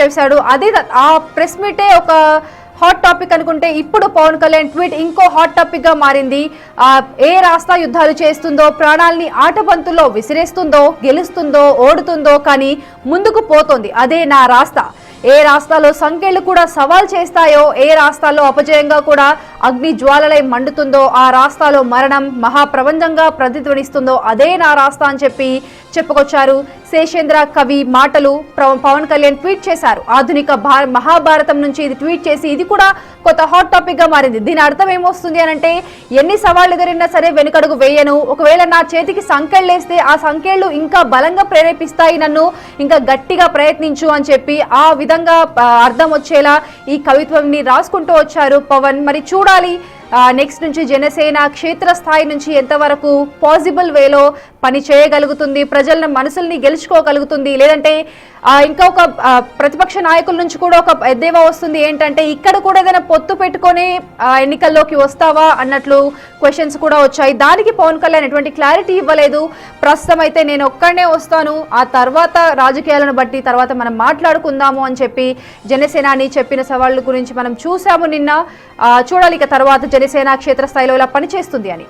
చేశాడు. అది ఆ ప్రెస్ మీటే ఒక హాట్ టాపిక్ అనుకుంటే ఇప్పుడు పవన్ కళ్యాణ్ ట్వీట్ ఇంకో హాట్ టాపిక్ గా మారింది. ఏ రాస్తా యుద్ధాలు చేస్తుందో, ప్రాణాలని ఆటబంతుల్లో విసిరేస్తుందో, గెలుస్తుందో, ఓడుతుందో కానీ ముందుకు పోతోంది. అదే నా రాస్తా. ఏ రాస్తాలో సంఖ్యలు కూడా సవాల్ చేస్తాయో, ఏ రాస్తాలో అపజయంగా కూడా అగ్ని జ్వాలలై మండుతుందో, ఆ రాస్తాలో మరణం మహాప్రబంధంగా ప్రతిధ్వనిస్తుందో అదే నా రాస్తా అని చెప్పుకొచ్చారు. శేషేంద్ర కవి మాటలు పవన్ కళ్యాణ్ ట్వీట్ చేశారు. ఆధునిక మహాభారతం నుంచి ఇది ట్వీట్ చేసి ఇది కూడా కొత్త హాట్ టాపిక్ గా మారింది. దీని అర్థం ఏమొస్తుంది అనంటే, ఎన్ని సవాళ్లు ఎదురైనా సరే వెనుకడుగు వేయను, ఒకవేళ నా చేతికి సంకెళ్ళేస్తే ఆ సంకెళ్ళు ఇంకా బలంగా ప్రేరేపిస్తాయి, నన్ను ఇంకా గట్టిగా ప్రయత్నించు అని చెప్పి ఆ విధంగా అర్థం వచ్చేలా ఈ కవిత్వాన్ని రాసుకుంటూ వచ్చారు పవన్. మరి చూడాలి నెక్స్ట్ నుంచి జనసేన క్షేత్రస్థాయి నుంచి ఎంతవరకు పాసిబుల్ వేలో పని చేయగలుగుతుంది, ప్రజల మనసుల్ని గెలుచుకోగలుగుతుంది, లేదంటే ఇంకా ఒక ప్రతిపక్ష నాయకుల నుంచి కూడా ఒక ఎద్దేవా వస్తుంది ఏంటంటే ఇక్కడ కూడా ఏదైనా పొత్తు పెట్టుకొని ఎన్నికల్లోకి వస్తావా అన్నట్లు క్వశ్చన్స్ కూడా వచ్చాయి. దానికి పవన్ కళ్యాణ్ ఎటువంటి క్లారిటీ ఇవ్వలేదు. ప్రస్తుతం అయితే నేను ఒక్కడనే వస్తాను, ఆ తర్వాత రాజకీయాలను బట్టి తర్వాత మనం మాట్లాడుకుందాము అని చెప్పి జనసేనాని చెప్పిన సవాళ్ళ గురించి మనం చూసాము నిన్న. చూడాలి ఇక తర్వాత జనసేన క్షేత్రస్థాయిలో ఇలా పనిచేస్తుంది అని.